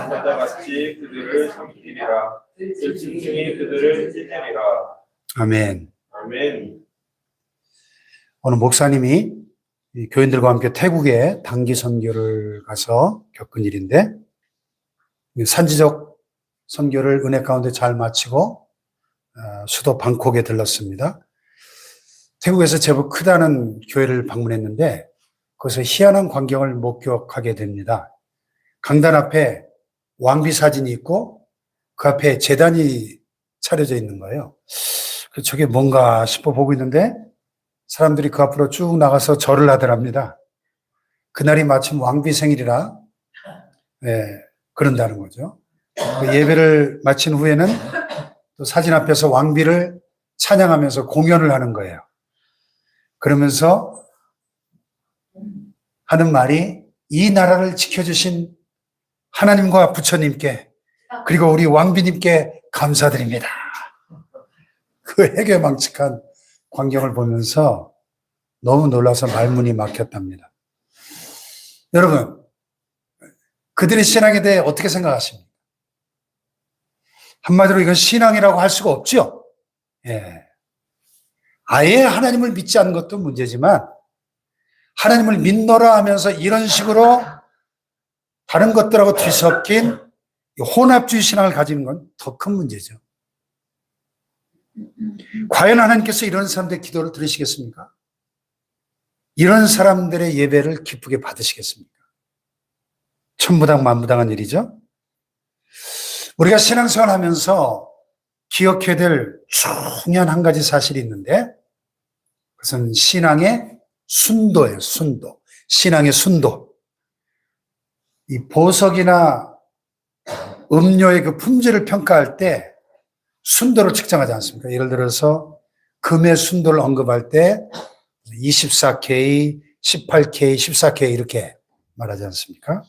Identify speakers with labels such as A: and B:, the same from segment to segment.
A: 사자같이 그들을 삼키리라. 들짐승이 그들을 찢으리라.
B: 아멘.
A: 아멘.
B: 오늘 목사님이 이 교인들과 함께 태국에 단기 선교를 가서 겪은 일인데, 산지적 선교를 은혜 가운데 잘 마치고 수도 방콕에 들렀습니다. 태국에서 제법 크다는 교회를 방문했는데 거기서 희한한 광경을 목격하게 됩니다. 강단 앞에 왕비 사진이 있고 그 앞에 제단이 차려져 있는 거예요. 저게 뭔가 싶어 보고 있는데 사람들이 그 앞으로 쭉 나가서 절을 하더랍니다. 그날이 마침 왕비 생일이라 그런다는 거죠. 그 예배를 마친 후에는 또 사진 앞에서 왕비를 찬양하면서 공연을 하는 거예요. 그러면서 하는 말이 이 나라를 지켜주신 하나님과 부처님께 그리고 우리 왕비님께 감사드립니다. 그 해괴망측한 광경을 보면서 너무 놀라서 말문이 막혔답니다. 여러분, 그들의 신앙에 대해 어떻게 생각하십니까? 한마디로 이건 신앙이라고 할 수가 없죠. 아예 하나님을 믿지 않는 것도 문제지만 하나님을 믿노라 하면서 이런 식으로 다른 것들하고 뒤섞인 혼합주의 신앙을 가지는 건 더 큰 문제죠. 과연 하나님께서 이런 사람들의 기도를 들으시겠습니까? 이런 사람들의 예배를 기쁘게 받으시겠습니까? 천부당 만부당한 일이죠. 우리가 신앙생활 하면서 기억해야 될 중요한 한 가지 사실이 있는데 그것은 신앙의 순도예요. 순도. 신앙의 순도. 이 보석이나 음료의 그 품질을 평가할 때 순도를 측정하지 않습니까? 예를 들어서 금의 순도를 언급할 때 24K, 18K, 14K 이렇게 말하지 않습니까?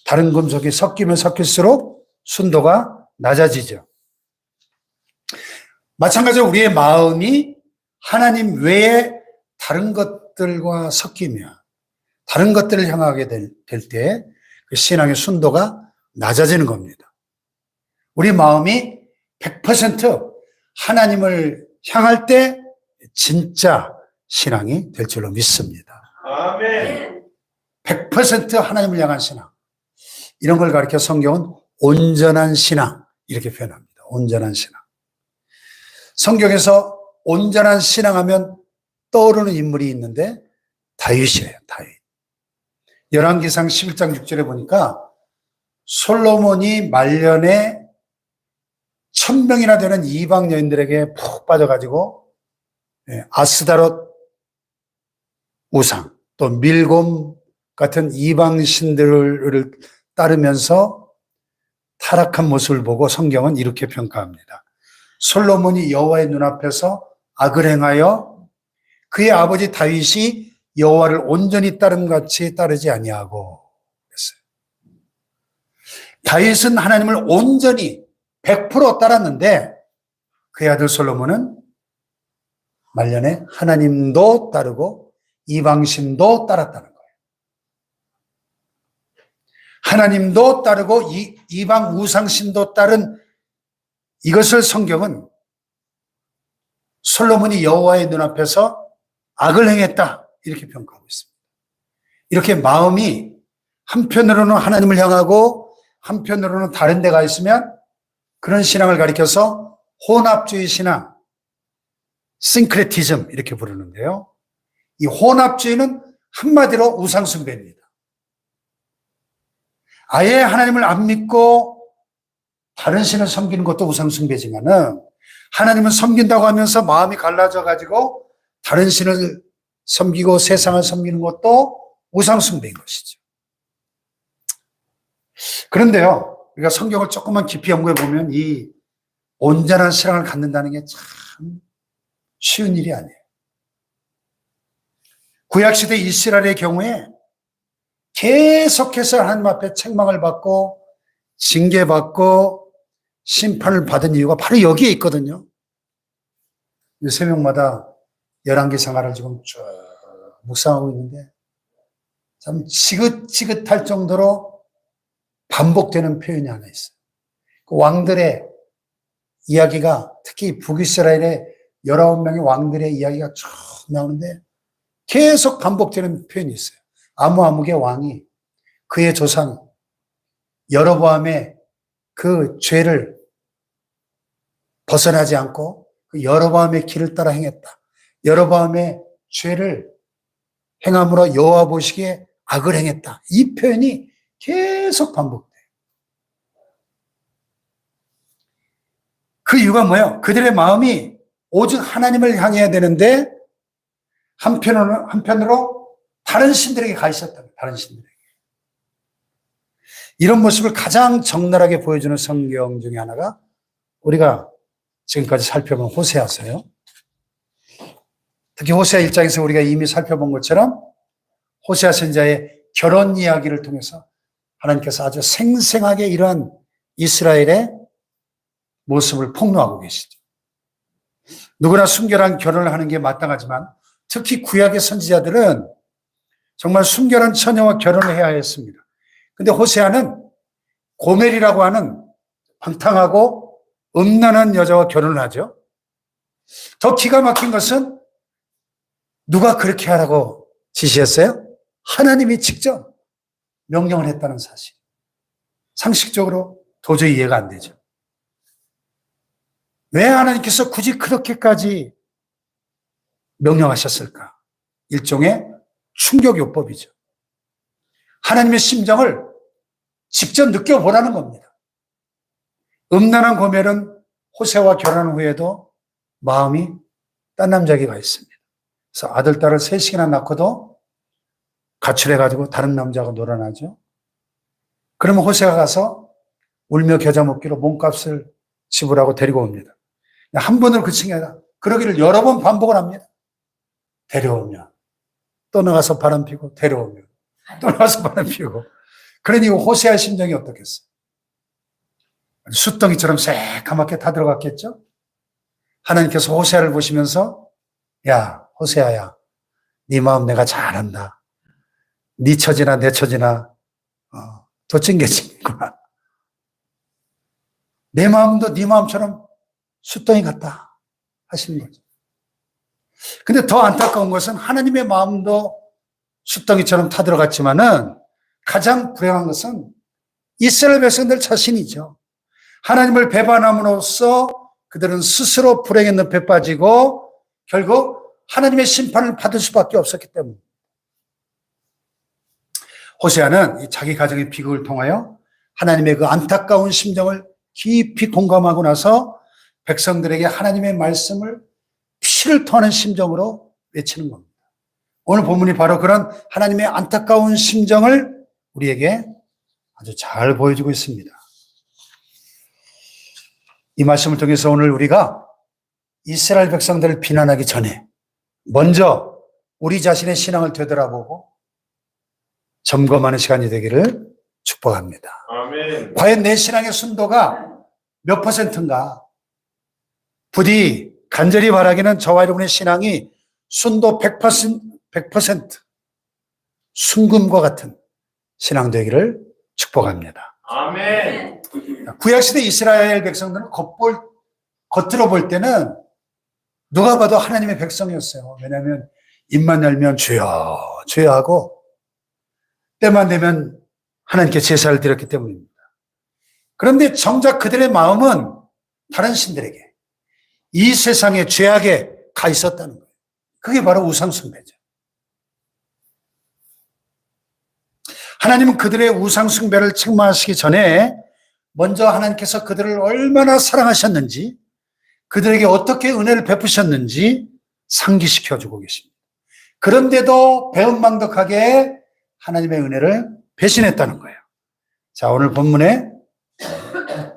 B: 다른 금속이 섞이면 섞일수록 순도가 낮아지죠. 마찬가지로 우리의 마음이 하나님 외에 다른 것들과 섞이며 다른 것들을 향하게 될 때 그 신앙의 순도가 낮아지는 겁니다. 우리 마음이 100% 하나님을 향할 때 진짜 신앙이 될 줄로 믿습니다.
A: 아멘.
B: 100% 하나님을 향한 신앙. 이런 걸 가리켜 성경은 온전한 신앙 이렇게 표현합니다. 온전한 신앙. 성경에서 온전한 신앙하면 떠오르는 인물이 있는데 다윗이에요. 다윗. 열왕기상 11장 6절에 보니까 솔로몬이 말년에 1000명이나 되는 이방 여인들에게 푹 빠져가지고 아스다롯 우상 또 밀곰 같은 이방 신들을 따르면서 타락한 모습을 보고 성경은 이렇게 평가합니다. 솔로몬이 여호와의 눈앞에서 악을 행하여 그의 아버지 다윗이 여호와를 온전히 따름같이 따르지 아니하고 그랬어요. 다윗은 하나님을 온전히 100% 따랐는데 그의 아들 솔로몬은 말년에 하나님도 따르고 이방신도 따랐다는 거예요. 하나님도 따르고 이방 우상신도 따른 이것을 성경은 솔로몬이 여호와의 눈앞에서 악을 행했다 이렇게 평가하고 있습니다. 이렇게 마음이 한편으로는 하나님을 향하고 한편으로는 다른 데가 있으면 그런 신앙을 가리켜서 혼합주의 신앙, 싱크레티즘 이렇게 부르는데요. 이 혼합주의는 한마디로 우상숭배입니다. 아예 하나님을 안 믿고 다른 신을 섬기는 것도 우상숭배지만은 하나님은 섬긴다고 하면서 마음이 갈라져 가지고 다른 신을 섬기고 세상을 섬기는 것도 우상숭배인 것이죠. 그런데요, 우리가 성경을 조금만 깊이 연구해 보면 이 온전한 신앙을 갖는다는 게 참 쉬운 일이 아니에요. 구약시대 이스라엘의 경우에 계속해서 하나님 앞에 책망을 받고 징계받고 심판을 받은 이유가 바로 여기에 있거든요. 이 세 명마다 열왕기 생활을 지금 쭉 묵상하고 있는데 참 지긋지긋할 정도로 반복되는 표현이 하나 있어요. 그 왕들의 이야기가 특히 북이스라엘의 19명의 왕들의 이야기가 쭉 나오는데 계속 반복되는 표현이 있어요. 아무아묵의 왕이 그의 조상 여로보암의 그 죄를 벗어나지 않고 그 여로보암의 길을 따라 행했다. 여로보암의 죄를 행함으로 여호와 보시기에 악을 행했다. 이 표현이 계속 반복돼요. 그 이유가 그들의 마음이 오직 하나님을 향해야 되는데 한편으로 다른 신들에게 가 있었다. 다른 신들에게. 이런 모습을 가장 적나라하게 보여주는 성경 중에 하나가 우리가 지금까지 살펴본 호세아서요. 특히 호세아 1장에서 우리가 이미 살펴본 것처럼 호세아 선지자의 결혼 이야기를 통해서 하나님께서 아주 생생하게 이러한 이스라엘의 모습을 폭로하고 계시죠. 누구나 순결한 결혼을 하는 게 마땅하지만 특히 구약의 선지자들은 정말 순결한 처녀와 결혼을 해야 했습니다. 근데 호세아는 고멜이라고 하는 방탕하고 음란한 여자와 결혼을 하죠. 더 기가 막힌 것은 누가 그렇게 하라고 지시했어요? 하나님이 직접 명령을 했다는 사실. 상식적으로 도저히 이해가 안 되죠. 왜 하나님께서 굳이 그렇게까지 명령하셨을까? 일종의 충격요법이죠. 하나님의 심정을 직접 느껴보라는 겁니다. 음란한 고멜은 호세와 결혼 후에도 마음이 딴 남자에게 가 있습니다. 그래서 아들, 딸을 셋이나 낳고도 가출해가지고 다른 남자하고 놀아나죠. 그러면 호세가 가서 울며 겨자 먹기로 몸값을 지불하고 데리고 옵니다. 한 번으로 그친 게 아니라 그러기를 여러 번 반복을 합니다. 데려오면 또 나가서 바람 피고 데려오면 또 나가서 바람 피고. 그러니 호세아의 심정이 어떻겠어요? 숫덩이처럼 새까맣게 타들어갔겠죠? 하나님께서 호세아를 보시면서 야 호세아야 네 마음 내가 잘 안다. 네 처지나 내 처지나 도찐개찐이구나. 내 마음도 네 마음처럼 숫덩이 같다 하시는 거죠. 근데 더 안타까운 것은 하나님의 마음도 숫덩이처럼 타들어갔지만은 가장 불행한 것은 이스라엘 백성들 자신이죠. 하나님을 배반함으로써 그들은 스스로 불행의 늪에 빠지고 결국 하나님의 심판을 받을 수밖에 없었기 때문입니다. 호세아는 자기 가정의 비극을 통하여 하나님의 그 안타까운 심정을 깊이 공감하고 나서 백성들에게 하나님의 말씀을 피를 토하는 심정으로 외치는 겁니다. 오늘 본문이 바로 그런 하나님의 안타까운 심정을 우리에게 아주 잘 보여주고 있습니다. 이 말씀을 통해서 오늘 우리가 이스라엘 백성들을 비난하기 전에 먼저 우리 자신의 신앙을 되돌아보고 점검하는 시간이 되기를 축복합니다.
A: 아멘.
B: 과연 내 신앙의 순도가 몇 %인가? 부디 간절히 바라기는 저와 여러분의 신앙이 순도 100% 순금과 같은 신앙 되기를 축복합니다.
A: 아멘.
B: 구약시대 이스라엘 백성들은 겉으로 볼 때는 누가 봐도 하나님의 백성이었어요. 왜냐하면 입만 열면 주여 주여 하고 때만 되면 하나님께 제사를 드렸기 때문입니다. 그런데 정작 그들의 마음은 다른 신들에게 이 세상의 죄악에 가 있었다는 거예요. 그게 바로 우상숭배죠. 하나님은 그들의 우상숭배를 책망하시기 전에 먼저 하나님께서 그들을 얼마나 사랑하셨는지 그들에게 어떻게 은혜를 베푸셨는지 상기시켜주고 계십니다. 그런데도 배은망덕하게 하나님의 은혜를 배신했다는 거예요. 자, 오늘 본문의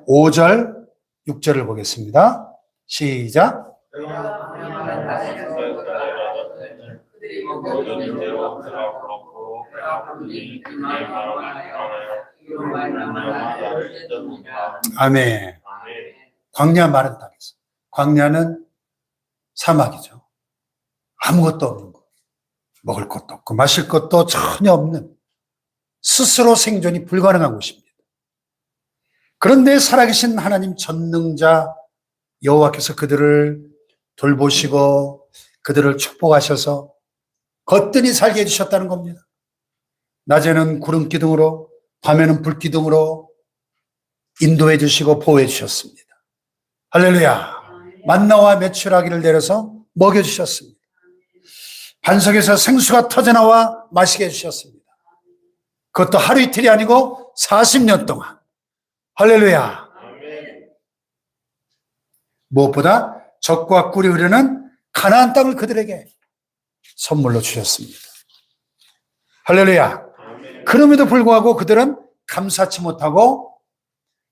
B: 5절, 6절을 보겠습니다. 시작. 아멘. 광야 마른 땅에서. 광야는 사막이죠. 아무것도 없는 거. 먹을 것도 없고 마실 것도 전혀 없는 스스로 생존이 불가능한 곳입니다. 그런데 살아계신 하나님 전능자 여호와께서 그들을 돌보시고 그들을 축복하셔서 거뜬히 살게 해주셨다는 겁니다. 낮에는 구름 기둥으로, 밤에는 불 기둥으로 인도해 주시고 보호해 주셨습니다. 할렐루야. 만나와 메추라기를 내려서 먹여 주셨습니다. 반석에서 생수가 터져나와 마시게 해주셨습니다. 그것도 하루 이틀이 아니고 40년 동안. 할렐루야. 무엇보다 젖과 꿀이 흐르는 가나안 땅을 그들에게 선물로 주셨습니다. 할렐루야. 그럼에도 불구하고 그들은 감사치 못하고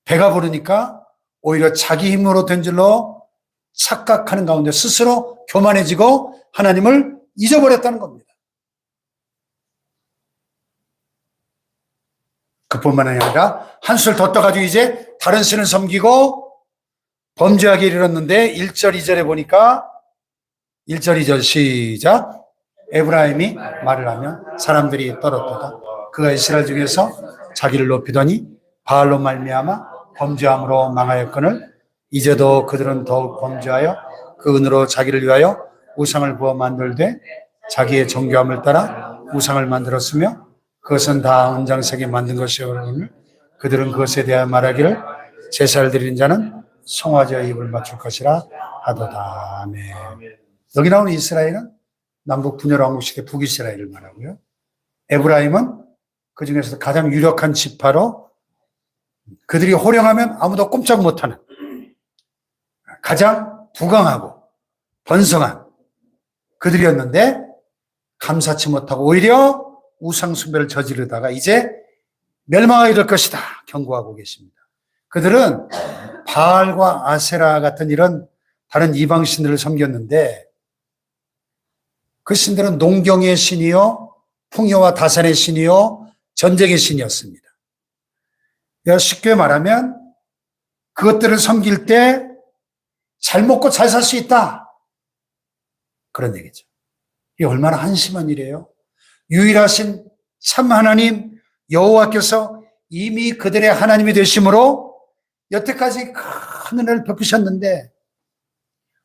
B: 배가 부르니까 오히려 자기 힘으로 된 줄로 착각하는 가운데 스스로 교만해지고 하나님을 잊어버렸다는 겁니다. 그뿐만 아니라 한술 더 떠가지고 이제 다른 신을 섬기고 범죄하게 이르렀는데 1절 2절에 보니까 1절 2절 시작. 에브라임이 말을 하면 사람들이 떨었도다. 그가 이스라엘 중에서 자기를 높이더니 바알로 말미암아 범죄함으로 망하였거늘 이제도 그들은 더욱 범죄하여 그 은으로 자기를 위하여 우상을 부어 만들되 자기의 정교함을 따라 우상을 만들었으며 그것은 다 은장색이 만든 것이오늘 그들은 그것에 대하여 말하기를 제사를 드리는 자는 송아지와 입을 맞출 것이라 하도다. 아멘. 여기 나오는 이스라엘은 남북 분열 왕국 시대 북이스라엘을 말하고요. 에브라임은 그 중에서도 가장 유력한 지파로 그들이 호령하면 아무도 꼼짝 못하는 가장 부강하고 번성한 그들이었는데 감사치 못하고 오히려 우상 숭배를 저지르다가 이제 멸망하게 될 것이다 경고하고 계십니다. 그들은 바알과 아세라 같은 이런 다른 이방 신들을 섬겼는데 그 신들은 농경의 신이요 풍요와 다산의 신이요 전쟁의 신이었습니다. 쉽게 말하면 그것들을 섬길 때 잘 먹고 잘 살 수 있다. 그런 얘기죠. 이게 얼마나 한심한 일이에요. 유일하신 참 하나님 여호와께서 이미 그들의 하나님이 되심으로 여태까지 큰 은혜를 베푸셨는데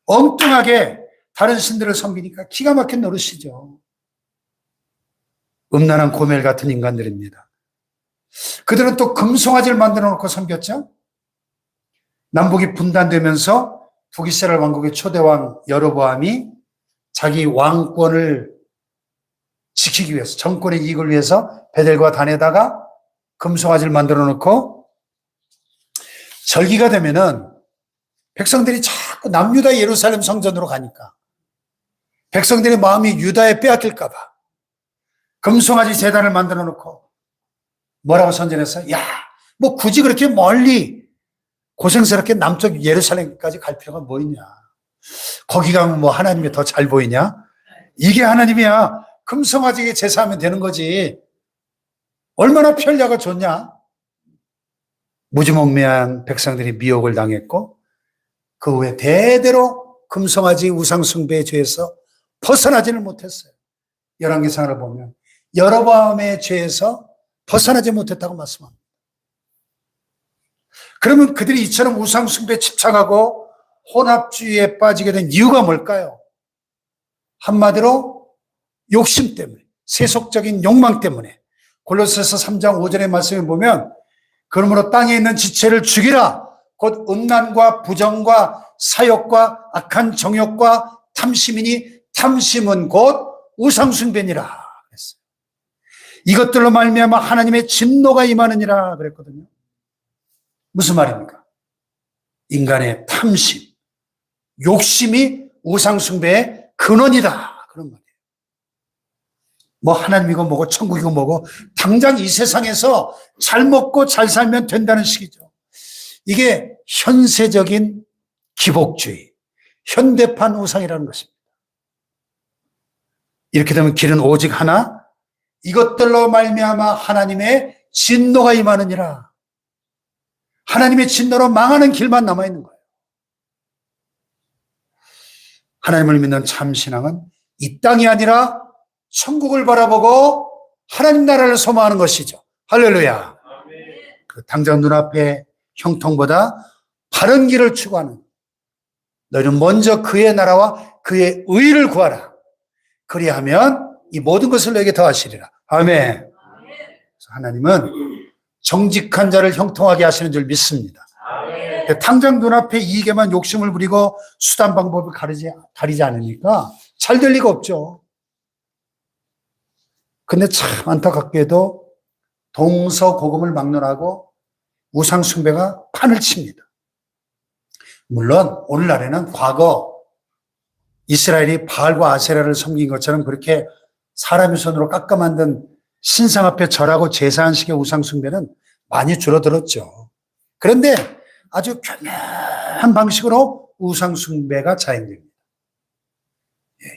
B: 엉뚱하게 다른 신들을 섬기니까 기가 막힌 노릇이죠. 음란한 고멜 같은 인간들입니다. 그들은 또 금송아지를 만들어 놓고 섬겼죠. 남북이 분단되면서 북이스라엘 왕국의 초대왕 여로보암이 자기 왕권을 지키기 위해서 정권의 이익을 위해서 베델과 단에다가 금송아지를 만들어 놓고 절기가 되면은 백성들이 자꾸 남유다 예루살렘 성전으로 가니까 백성들의 마음이 유다에 빼앗길까 봐 금송아지 제단을 만들어 놓고 뭐라고 선전했어요? 야, 뭐 굳이 그렇게 멀리 고생스럽게 남쪽 예루살렘까지 갈 필요가 뭐 있냐. 거기 가면 뭐 하나님이 더 잘 보이냐? 이게 하나님이야. 금송아지에 제사하면 되는 거지. 얼마나 편리하고 좋냐? 무지몽매한 백성들이 미혹을 당했고 그 후에 대대로 금송아지 우상숭배의 죄에서 벗어나지는 못했어요. 열왕기상을 보면 여로보암의 죄에서 벗어나지 못했다고 말씀합니다. 그러면 그들이 이처럼 우상숭배에 집착하고 혼합주의에 빠지게 된 이유가 뭘까요? 한마디로 욕심 때문에, 세속적인 욕망 때문에. 골로새서 3장 5절의 말씀을 보면 그러므로 땅에 있는 지체를 죽이라. 곧 음란과 부정과 사욕과 악한 정욕과 탐심이니 탐심은 곧 우상숭배니라 그랬어요. 이것들로 말미암아 하나님의 진노가 임하느니라 그랬거든요. 무슨 말입니까? 인간의 탐심, 욕심이 우상숭배의 근원이다. 그런 말이에요. 뭐 하나님이고 뭐고 천국이고 뭐고 당장 이 세상에서 잘 먹고 잘 살면 된다는 식이죠. 이게 현세적인 기복주의, 현대판 우상이라는 것입니다. 이렇게 되면 길은 오직 하나, 이것들로 말미암아 하나님의 진노가 임하느니라. 하나님의 진노로 망하는 길만 남아있는 거예요. 하나님을 믿는 참신앙은 이 땅이 아니라 천국을 바라보고 하나님 나라를 소망하는 것이죠. 할렐루야. 당장 눈앞에 형통보다 바른 길을 추구하는 너희는 먼저 그의 나라와 그의 의를 구하라. 그리하면 이 모든 것을 너에게 더하시리라. 아멘. 하나님은 정직한 자를 형통하게 하시는 줄 믿습니다. 당장 눈앞에 이익에만 욕심을 부리고 수단 방법을 가리지 않으니까 잘 될 리가 없죠. 근데 참 안타깝게도 동서고금을 막론하고 우상숭배가 판을 칩니다. 물론 오늘날에는 과거 이스라엘이 바알과 아세라를 섬긴 것처럼 그렇게 사람의 손으로 깎아 만든 신상 앞에 절하고 제사한 식의 우상숭배는 많이 줄어들었죠. 그런데 아주 편한 방식으로 우상숭배가 자행됩니다.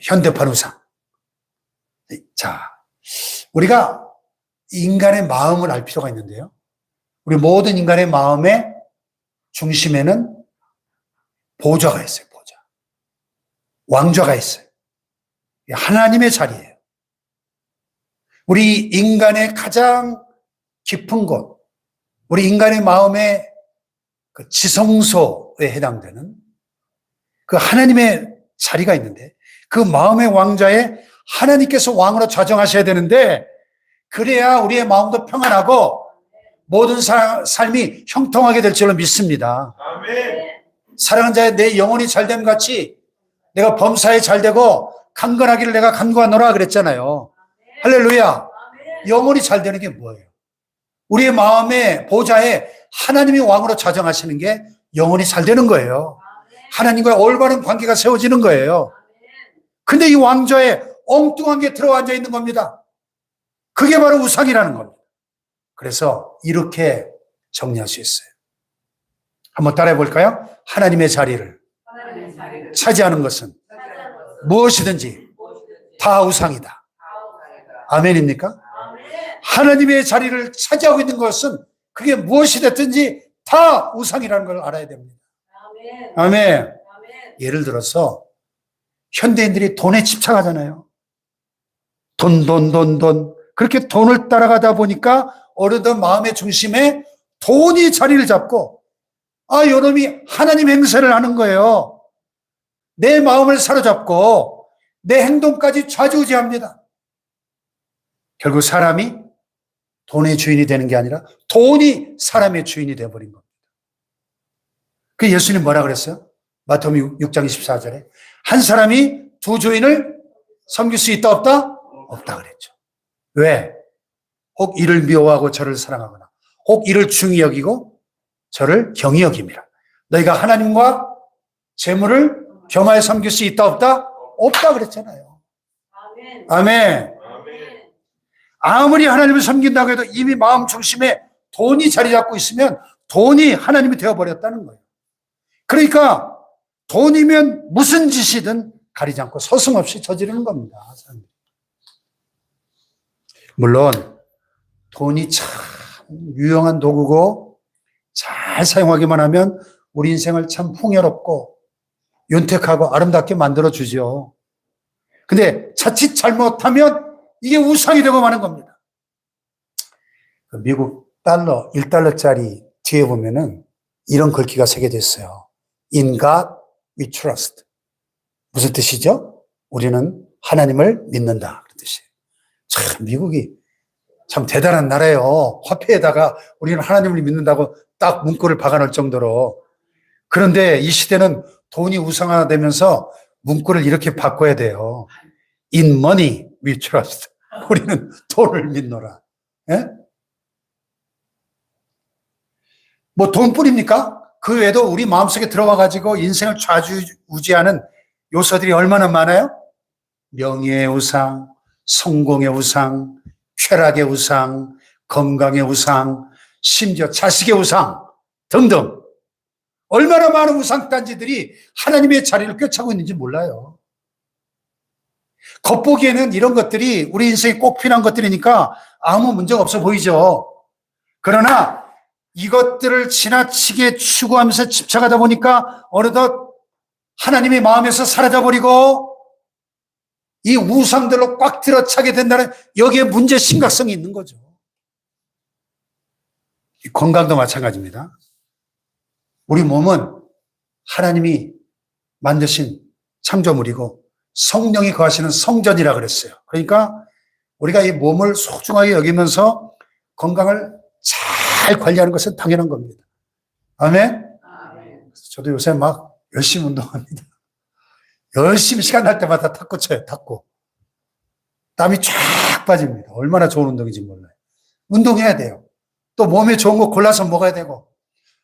B: 현대판 우상. 자, 우리가 인간의 마음을 알 필요가 있는데요. 우리 모든 인간의 마음의 중심에는 보좌가 있어요. 보좌. 왕좌가 있어요. 하나님의 자리예요. 우리 인간의 가장 깊은 곳, 우리 인간의 마음의 그 지성소에 해당되는 그 하나님의 자리가 있는데 그 마음의 왕좌에 하나님께서 왕으로 좌정하셔야 되는데 그래야 우리의 마음도 평안하고 모든 삶이 형통하게 될 줄로 믿습니다.
A: 아멘.
B: 사랑하는 자의 내 영혼이 잘됨 같이 내가 범사에 잘되고 강건하기를 내가 간구하노라 그랬잖아요. 할렐루야. 영혼이 잘되는 게 뭐예요? 우리의 마음의 보좌에 하나님이 왕으로 좌정하시는 게 영혼이 잘되는 거예요. 하나님과 올바른 관계가 세워지는 거예요. 근데 이 왕좌에 엉뚱한 게 들어앉아 있는 겁니다. 그게 바로 우상이라는 겁니다. 그래서 이렇게 정리할 수 있어요. 한번 따라해 볼까요? 하나님의 자리를 차지하는 것은 무엇이든지 다 우상이다. 아멘입니까? 하나님의 자리를 차지하고 있는 것은 그게 무엇이 됐든지 다 우상이라는 걸 알아야 됩니다. 아멘. 예를 들어서 현대인들이 돈에 집착하잖아요. 돈. 그렇게 돈을 따라가다 보니까 어느덧 마음의 중심에 돈이 자리를 잡고 요놈이 하나님 행세를 하는 거예요. 내 마음을 사로잡고 내 행동까지 좌지우지합니다. 결국 사람이 돈의 주인이 되는 게 아니라 돈이 사람의 주인이 되어버린 겁니다. 그 예수님 뭐라 그랬어요? 마태복음 6장 24절에 한 사람이 두 주인을 섬길 수 있다 없다? 없다 그랬죠. 왜? 혹 이를 미워하고 저를 사랑하거나 혹 이를 중히 여기고 저를 경히 여김이라. 너희가 하나님과 재물을 겸하여 섬길 수 있다 없다? 없다 그랬잖아요. 아멘. 아무리 하나님을 섬긴다고 해도 이미 마음 중심에 돈이 자리 잡고 있으면 돈이 하나님이 되어버렸다는 거예요. 그러니까 돈이면 무슨 짓이든 가리지 않고 서슴없이 저지르는 겁니다. 물론 돈이 참 유용한 도구고 잘 사용하기만 하면 우리 인생을 참 풍요롭고 윤택하고 아름답게 만들어주죠. 근데 자칫 잘못하면 이게 우상이 되고 마는 겁니다. 미국 달러, 1달러짜리 뒤에 보면은 이런 글귀가 새겨져 있어요. In God we trust. 무슨 뜻이죠? 우리는 하나님을 믿는다. 그 뜻이에요. 참, 미국이 참 대단한 나라예요. 화폐에다가 우리는 하나님을 믿는다고 딱 문구를 박아놓을 정도로. 그런데 이 시대는 돈이 우상화되면서 문구를 이렇게 바꿔야 돼요. In money we trust. 우리는 돈을 믿노라. 예? 뭐 돈뿐입니까? 그 외에도 우리 마음속에 들어와가지고 인생을 좌지우지하는 요소들이 얼마나 많아요? 명예의 우상, 성공의 우상, 쾌락의 우상, 건강의 우상, 심지어 자식의 우상 등등. 얼마나 많은 우상단지들이 하나님의 자리를 꿰차고 있는지 몰라요. 겉보기에는 이런 것들이 우리 인생에 꼭 필요한 것들이니까 아무 문제가 없어 보이죠. 그러나 이것들을 지나치게 추구하면서 집착하다 보니까 어느덧 하나님의 마음에서 사라져버리고 이 우상들로 꽉 들어차게 된다는 여기에 문제 심각성이 있는 거죠. 건강도 마찬가지입니다. 우리 몸은 하나님이 만드신 창조물이고 성령이 거하시는 성전이라 그랬어요. 그러니까 우리가 이 몸을 소중하게 여기면서 건강을 잘 관리하는 것은 당연한 겁니다. 아멘? 저도 요새 막 열심히 운동합니다. 열심히 시간 날 때마다 탁구 쳐요, 탁구. 땀이 쫙 빠집니다. 얼마나 좋은 운동인지 몰라요. 운동해야 돼요. 또 몸에 좋은 거 골라서 먹어야 되고.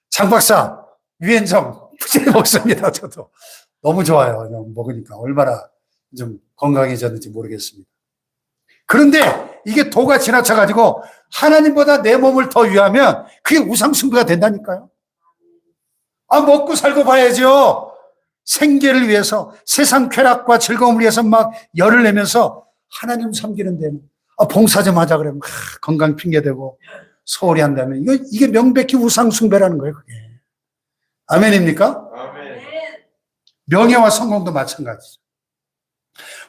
B: 장 박사, 유엔정, 부지런히 먹습니다, 저도. 너무 좋아요. 먹으니까. 얼마나 좀 건강해졌는지 모르겠습니다. 그런데 이게 도가 지나쳐가지고 하나님보다 내 몸을 더 위하면 그게 우상숭배가 된다니까요. 먹고 살고 봐야죠. 생계를 위해서 세상 쾌락과 즐거움을 위해서 막 열을 내면서 하나님 섬기는 데는 봉사 좀 하자 그러면 건강 핑계대고 소홀히 한다면 이게 명백히 우상숭배라는 거예요. 그게. 아멘입니까?
A: 아멘.
B: 명예와 성공도 마찬가지죠.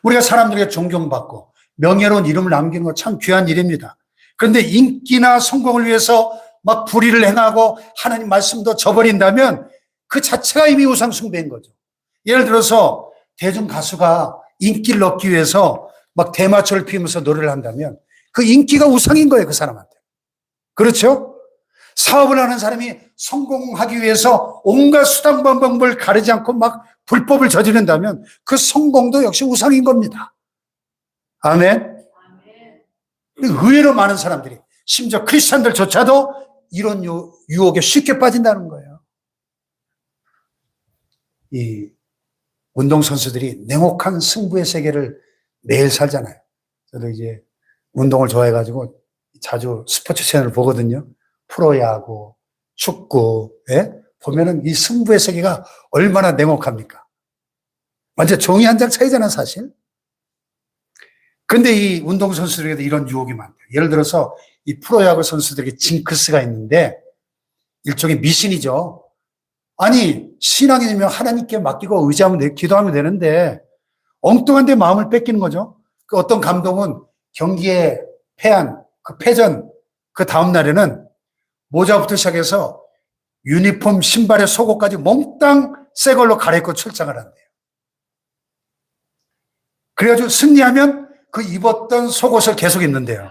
B: 우리가 사람들에게 존경받고 명예로운 이름을 남기는 거 참 귀한 일입니다. 그런데 인기나 성공을 위해서 막 불의를 행하고 하나님 말씀도 저버린다면 그 자체가 이미 우상숭배인 거죠. 예를 들어서 대중 가수가 인기를 얻기 위해서 막 대마초를 피우면서 노래를 한다면 그 인기가 우상인 거예요, 그 사람한테. 그렇죠? 사업을 하는 사람이 성공하기 위해서 온갖 수단 방법을 가리지 않고 막 불법을 저지른다면 그 성공도 역시 우상인 겁니다. 아멘. 의외로 많은 사람들이 심지어 크리스찬들조차도 이런 유혹에 쉽게 빠진다는 거예요. 이 운동선수들이 냉혹한 승부의 세계를 매일 살잖아요. 저도 이제 운동을 좋아해가지고 자주 스포츠 채널을 보거든요. 프로야구, 축구, 예? 보면은 이 승부의 세계가 얼마나 냉혹합니까? 완전 종이 한 장 차이잖아, 사실. 근데 이 운동선수들에게도 이런 유혹이 많대요. 예를 들어서 이 프로야구 선수들에게 징크스가 있는데 일종의 미신이죠. 아니, 신앙이면 하나님께 맡기고 의지하면, 기도하면 되는데 엉뚱한 데 마음을 뺏기는 거죠. 그 어떤 감독은 경기에 패한 그 패전 그 다음 날에는 모자부터 시작해서 유니폼, 신발의 속옷까지 몽땅 새 걸로 갈아입고 출장을 한대요. 그래가지고 승리하면 그 입었던 속옷을 계속 입는데요.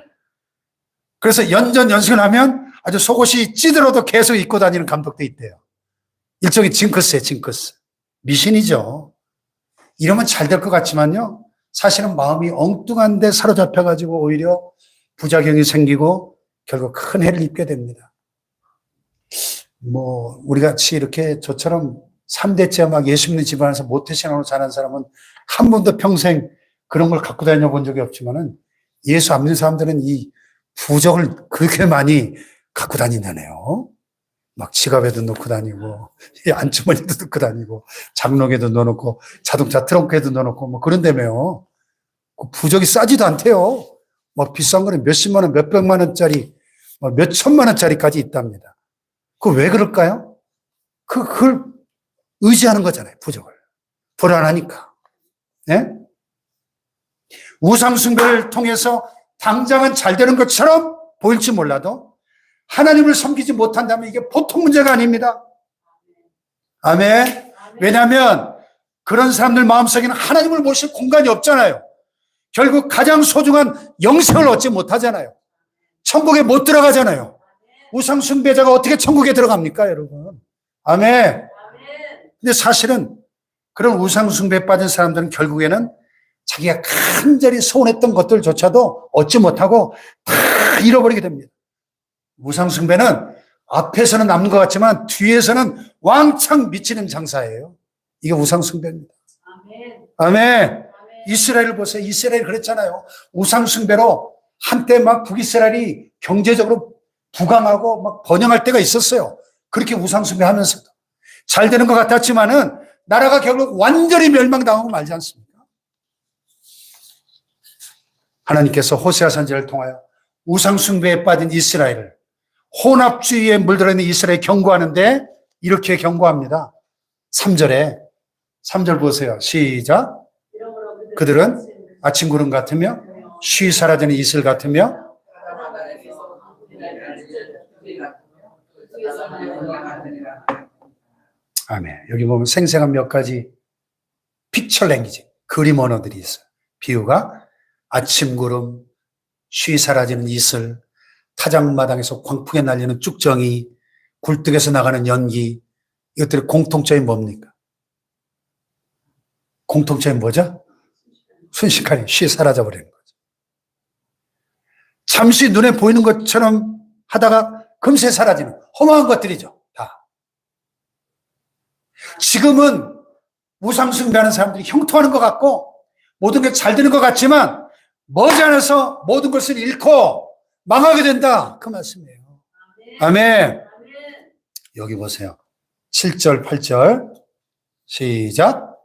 B: 그래서 연전연승을 하면 아주 속옷이 찌들어도 계속 입고 다니는 감독도 있대요. 일종의 징크스예요, 징크스. 미신이죠. 이러면 잘 될 것 같지만요. 사실은 마음이 엉뚱한 데 사로잡혀가지고 오히려 부작용이 생기고 결국 큰 해를 입게 됩니다. 우리 같이 이렇게 저처럼 3대째 막 예수 믿는 집안에서 모태신앙으로 자란 사람은 한 번도 평생 그런 걸 갖고 다녀 본 적이 없지만은 예수 안 믿는 사람들은 이 부적을 그렇게 많이 갖고 다닌다네요. 막 지갑에도 넣고 다니고, 안주머니도 넣고 다니고, 장롱에도 넣어놓고, 자동차 트렁크에도 넣어놓고, 뭐 그런다며요. 그 부적이 싸지도 않대요. 막 비싼 거는 몇십만 원, 몇백만 원짜리, 몇천만 원짜리까지 있답니다. 그거 왜 그럴까요? 그걸 의지하는 거잖아요, 부적을. 불안하니까. 네? 우상숭배를 통해서 당장은 잘 되는 것처럼 보일지 몰라도 하나님을 섬기지 못한다면 이게 보통 문제가 아닙니다. 아멘. 왜냐하면 그런 사람들 마음속에는 하나님을 모실 공간이 없잖아요. 결국 가장 소중한 영생을 얻지 못하잖아요. 천국에 못 들어가잖아요. 우상숭배자가 어떻게 천국에 들어갑니까, 여러분? 아멘. 근데 사실은 그런 우상숭배에 빠진 사람들은 결국에는 자기가 간절히 소원했던 것들조차도 얻지 못하고 다 잃어버리게 됩니다. 우상숭배는 앞에서는 남는 것 같지만 뒤에서는 왕창 미치는 장사예요. 이게 우상숭배입니다. 아멘. 이스라엘을 보세요. 이스라엘이 그랬잖아요. 우상숭배로 한때 막 북이스라엘이 경제적으로 부강하고 막 번영할 때가 있었어요. 그렇게 우상숭배하면서도 잘 되는 것 같았지만은 나라가 결국 완전히 멸망당하고 말지 않습니까? 하나님께서 호세아 선지자를 통하여 우상숭배에 빠진 이스라엘을, 혼합주의에 물들어 있는 이스라엘을 경고하는데 이렇게 경고합니다. 3절 보세요. 시작. 그들은 아침 구름 같으며 쉬 사라지는 이슬 같으며 아멘. 여기 보면 생생한 몇 가지 픽처 랭귀지, 그림 언어들이 있어요. 비유가 아침 구름, 쉬 사라지는 이슬, 타작마당에서 광풍에 날리는 쭉정이, 굴뚝에서 나가는 연기, 이것들의 공통점이 뭡니까? 공통점이 뭐죠? 순식간에 쉬 사라져버리는 거죠. 잠시 눈에 보이는 것처럼 하다가 금세 사라지는 허망한 것들이죠. 다. 지금은 우상숭배하는 사람들이 형통하는 것 같고 모든 게 잘 되는 것 같지만 머지않아서 모든 것을 잃고 망하게 된다. 그 말씀이에요. 아멘. 여기 보세요. 7절, 8절. 시작.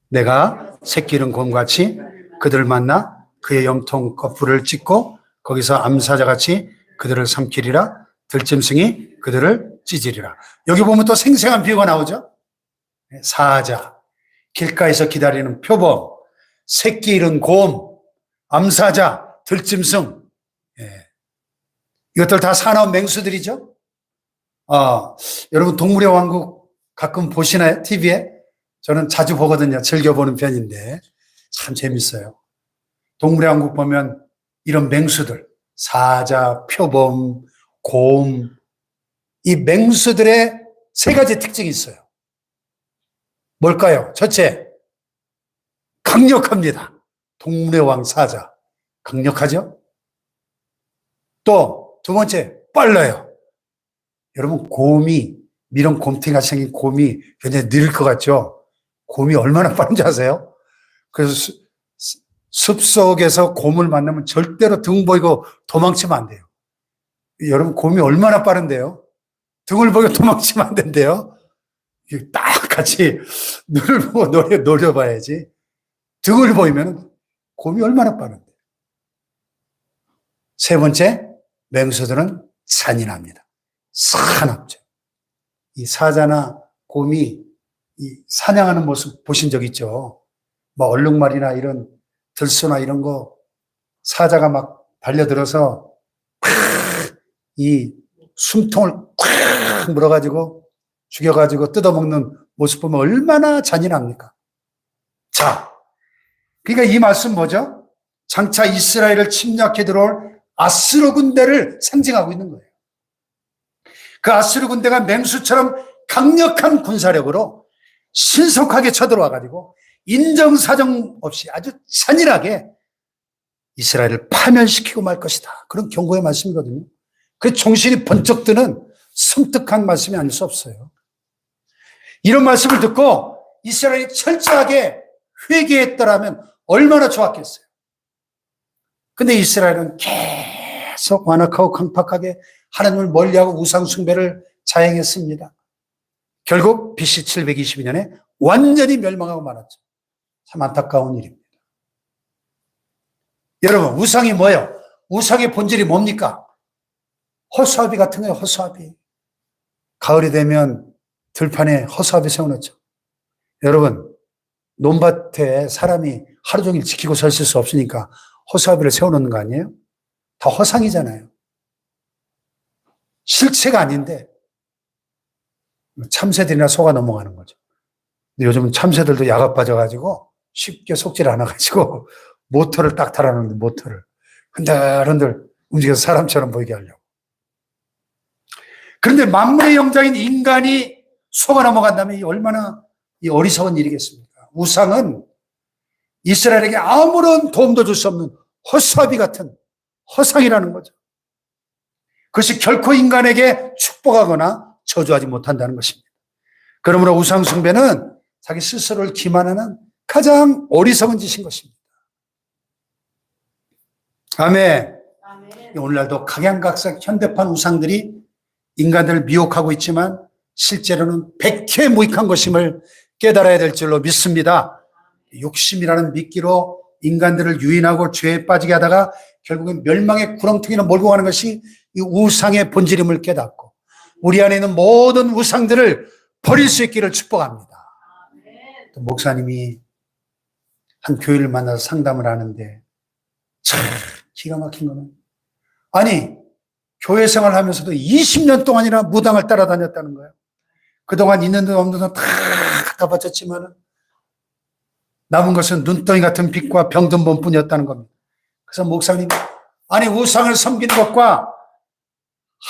B: 내가 새끼 잃은 곰같이 그들을 만나 그의 염통 거풀을 찢고 거기서 암사자같이 그들을 삼키리라. 들짐승이 그들을 찢으리라. 여기 보면 또 생생한 비유가 나오죠. 사자, 길가에서 기다리는 표범, 새끼 잃은 곰, 암사자, 들짐승. 이것들 다 사나운 맹수들이죠. 여러분 동물의 왕국 가끔 보시나요? TV에? 저는 자주 보거든요. 즐겨보는 편인데 참 재밌어요. 동물의 왕국 보면 이런 맹수들, 사자, 표범, 곰, 이 맹수들의 세 가지 특징이 있어요. 뭘까요? 첫째, 강력합니다. 동물의 왕 사자. 강력하죠? 또 두 번째, 빨라요. 여러분 곰이, 이런 곰탱이가 생긴 곰이 굉장히 느릴 것 같죠? 곰이 얼마나 빠른지 아세요? 그래서 숲속에서 곰을 만나면 절대로 등 보이고 도망치면 안 돼요. 여러분 곰이 얼마나 빠른데요? 등을 보고 도망치면 안 된대요. 딱 같이 눈을 보고 노려봐야지. 등을 보이면 곰이 얼마나 빠른데. 세 번째, 맹수들은 잔인합니다. 사납죠. 이 사자나 곰이 이 사냥하는 모습 보신 적 있죠? 뭐 얼룩말이나 이런 들소나 이런 거 사자가 막 달려들어서 이 숨통을 콱 물어가지고 죽여가지고 뜯어먹는 모습 보면 얼마나 잔인합니까? 자, 그러니까 이 말씀 뭐죠? 장차 이스라엘을 침략해 들어올 아스루 군대를 상징하고 있는 거예요. 그 아스루 군대가 맹수처럼 강력한 군사력으로 신속하게 쳐들어와가지고 인정사정 없이 아주 잔인하게 이스라엘을 파멸시키고 말 것이다. 그런 경고의 말씀이거든요. 그 정신이 번쩍 드는 섬뜩한 말씀이 아닐 수 없어요. 이런 말씀을 듣고 이스라엘이 철저하게 회개했더라면 얼마나 좋았겠어요. 근데 이스라엘은 계속 완악하고 강팍하게 하나님을 멀리하고 우상숭배를 자행했습니다. 결국 BC 722년에 완전히 멸망하고 말았죠. 참 안타까운 일입니다. 여러분, 우상이 뭐예요? 우상의 본질이 뭡니까? 허수아비 같은 거예요, 허수아비. 가을이 되면 들판에 허수아비 세워놓죠. 여러분, 논밭에 사람이 하루 종일 지키고 서 있을 수 없으니까 허수아비를 세워놓는 거 아니에요? 다 허상이잖아요. 실체가 아닌데 참새들이나 소가 넘어가는 거죠. 근데 요즘은 참새들도 야가 빠져가지고 쉽게 속질 않아가지고 모터를 딱 달아놓는데 모터를 흔들흔들 움직여서 사람처럼 보이게 하려고. 그런데 만물의 영장인 인간이 속아 넘어간다면 이 얼마나 이 어리석은 일이겠습니까? 우상은 이스라엘에게 아무런 도움도 줄 수 없는 허수아비 같은 허상이라는 거죠. 그것이 결코 인간에게 축복하거나 저주하지 못한다는 것입니다. 그러므로 우상 숭배는 자기 스스로를 기만하는 가장 어리석은 짓인 것입니다. 아멘. 오늘날도 각양각색 현대판 우상들이 인간들을 미혹하고 있지만 실제로는 백해무익한 것임을 깨달아야 될 줄로 믿습니다. 욕심이라는 미끼로 인간들을 유인하고 죄에 빠지게 하다가 결국은 멸망의 구렁텅이로 몰고 가는 것이 이 우상의 본질임을 깨닫고 우리 안에 있는 모든 우상들을 버릴 수 있기를 축복합니다. 또 목사님이 한 교회를 만나서 상담을 하는데 참 기가 막힌 거는 아니 교회 생활을 하면서도 20년 동안이나 무당을 따라다녔다는 거예요. 그동안 있는 돈 없는 돈 다 갖다 바쳤지만 남은 것은 눈덩이 같은 빚과 병든 몸뿐이었다는 겁니다. 그래서 목사님이 아니 우상을 섬기는 것과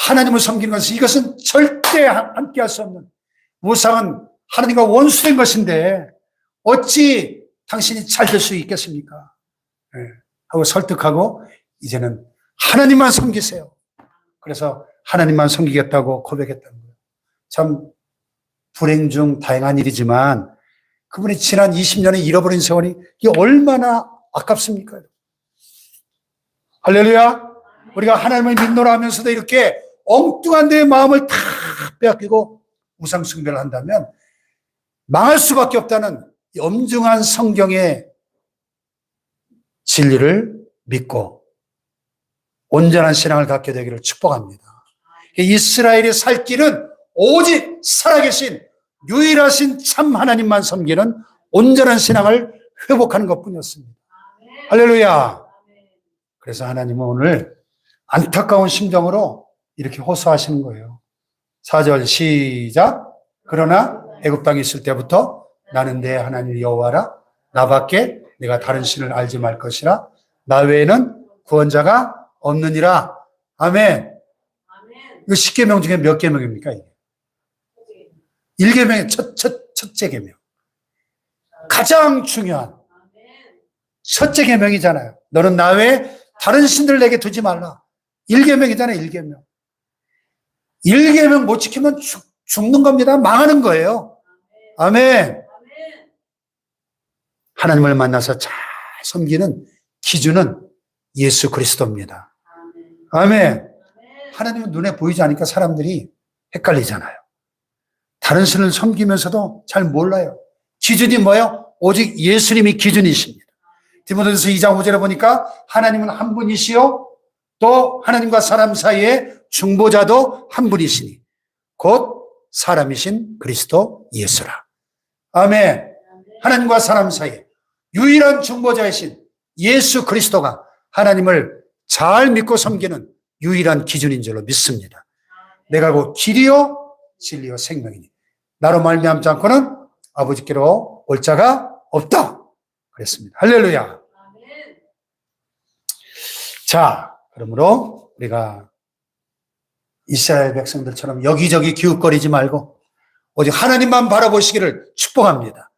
B: 하나님을 섬기는 것은 이것은 절대 함께할 수 없는, 우상은 하나님과 원수된 것인데 어찌 당신이 잘 될 수 있겠습니까? 네. 하고 설득하고 이제는 하나님만 섬기세요. 그래서 하나님만 섬기겠다고 고백했다는 거예요. 참 불행 중 다행한 일이지만 그분이 지난 20년에 잃어버린 세월이 이게 얼마나 아깝습니까? 할렐루야. 우리가 하나님을 믿노라 하면서도 이렇게 엉뚱한 데의 마음을 다 빼앗기고 우상 숭배를 한다면 망할 수밖에 없다는 엄중한 성경의 진리를 믿고 온전한 신앙을 갖게 되기를 축복합니다. 이스라엘의 살 길은 오직 살아계신 유일하신 참 하나님만 섬기는 온전한 신앙을 회복하는 것뿐이었습니다. 할렐루야. 그래서 하나님은 오늘 안타까운 심정으로 이렇게 호소하시는 거예요. 4절 시작. 그러나 애굽 땅에 있을 때부터 나는 내 하나님 여호와라. 나밖에 내가 다른 신을 알지 말 것이라. 나 외에는 구원자가 없느니라. 아멘. 이거 10계명 중에 몇 계명입니까? 이게? 1계명의 첫째 계명. 가장 중요한 첫째 계명이잖아요. 너는 나 외에 다른 신들 내게 두지 말라. 1계명이잖아요. 1계명. 1계명 못 지키면 죽는 겁니다. 망하는 거예요. 아멘. 하나님을 만나서 잘 섬기는 기준은 예수 그리스도입니다. 아멘. 하나님은 눈에 보이지 않으니까 사람들이 헷갈리잖아요. 다른 신을 섬기면서도 잘 몰라요. 기준이 뭐예요? 오직 예수님이 기준이십니다. 디모데전서 2장 5절에 보니까 하나님은 한 분이시요 또 하나님과 사람 사이에 중보자도 한 분이시니 곧 사람이신 그리스도 예수라. 아멘. 하나님과 사람 사이에 유일한 중보자이신 예수 그리스도가 하나님을 잘 믿고 섬기는 유일한 기준인 줄로 믿습니다. 내가 곧 길이요 진리요 생명이니 나로 말미암지 않고는 아버지께로 올 자가 없다 그랬습니다. 할렐루야. 자, 그러므로 우리가 이스라엘 백성들처럼 여기저기 기웃거리지 말고 오직 하나님만 바라보시기를 축복합니다.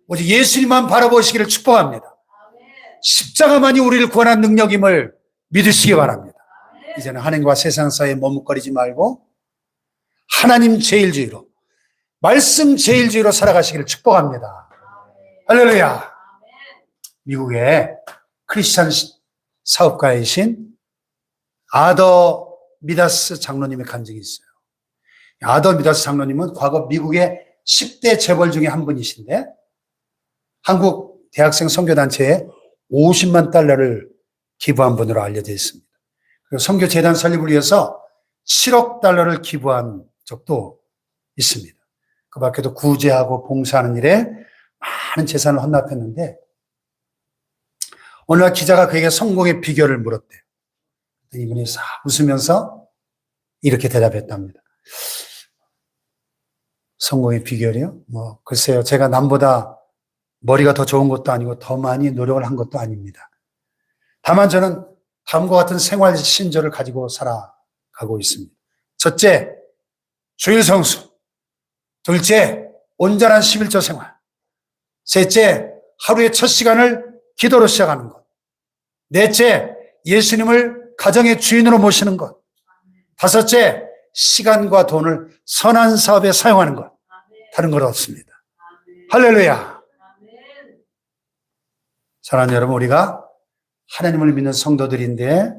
B: 오직 예수님만 바라보시기를 축복합니다. 십자가만이 우리를 구원한 능력임을 믿으시기 바랍니다. 이제는 하나님과 세상 사이에 머뭇거리지 말고 하나님 제일주의로, 말씀 제일주의로 살아가시기를 축복합니다. 할렐루야. 미국의 크리스찬 사업가이신 아더 미다스 장로님의 간증이 있어요. 아더 미다스 장로님은 과거 미국의 10대 재벌 중에 한 분이신데 한국 대학생 선교단체에 50만 달러를 기부한 분으로 알려져 있습니다. 그리고 선교재단 설립을 위해서 7억 달러를 기부한 적도 있습니다. 그 밖에도 구제하고 봉사하는 일에 많은 재산을 헌납했는데 어느 날 기자가 그에게 성공의 비결을 물었대요. 이분이 싹 웃으면서 이렇게 대답했답니다. 성공의 비결이요? 글쎄요. 제가 남보다 머리가 더 좋은 것도 아니고 더 많이 노력을 한 것도 아닙니다. 다만 저는 다음과 같은 생활 신조를 가지고 살아가고 있습니다. 첫째, 주일 성수. 둘째, 온전한 11조 생활. 셋째, 하루의 첫 시간을 기도로 시작하는 것. 넷째, 예수님을 가정의 주인으로 모시는 것. 다섯째, 시간과 돈을 선한 사업에 사용하는 것. 다른 것 없습니다. 할렐루야. 사랑하는 여러분, 우리가 하나님을 믿는 성도들인데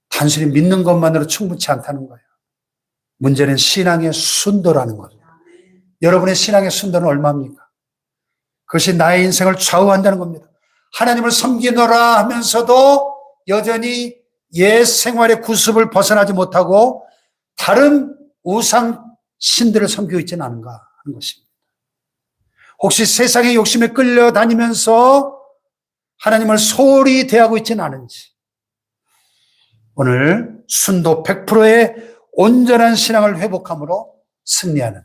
B: 단순히 믿는 것만으로 충분치 않다는 거예요. 문제는 신앙의 순도라는 거죠. 여러분의 신앙의 순도는 얼마입니까? 그것이 나의 인생을 좌우한다는 겁니다. 하나님을 섬기노라 하면서도 여전히 옛 생활의 구습을 벗어나지 못하고 다른 우상 신들을 섬기고 있지는 않은가 하는 것입니다. 혹시 세상의 욕심에 끌려다니면서 하나님을 소홀히 대하고 있지는 않은지, 오늘 순도 100%의 온전한 신앙을 회복함으로 승리하는